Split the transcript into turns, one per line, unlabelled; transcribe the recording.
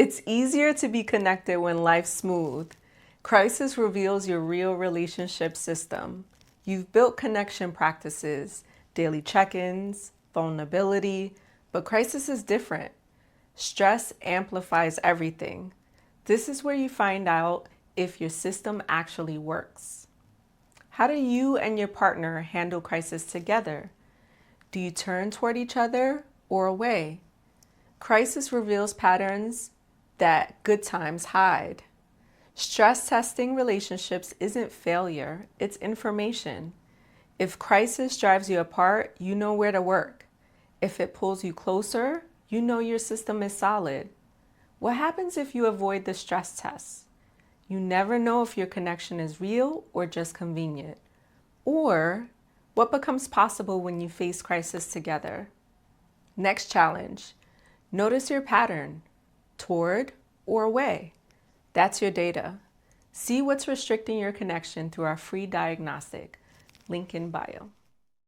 It's easier to be connected when life's smooth. Crisis reveals your real relationship system. You've built connection practices, daily check-ins, vulnerability, but crisis is different. Stress amplifies everything. This is where you find out if your system actually works. How do you and your partner handle crisis together? Do you turn toward each other or away? Crisis reveals patterns that good times hide. Stress testing relationships isn't failure, it's information. If crisis drives you apart, you know where to work. If it pulls you closer, you know your system is solid. What happens if you avoid the stress test? You never know if your connection is real or just convenient. Or what becomes possible when you face crisis together? Next challenge. Notice your pattern, toward or away. That's your data. See what's restricting your connection through our free diagnostic. Link in bio.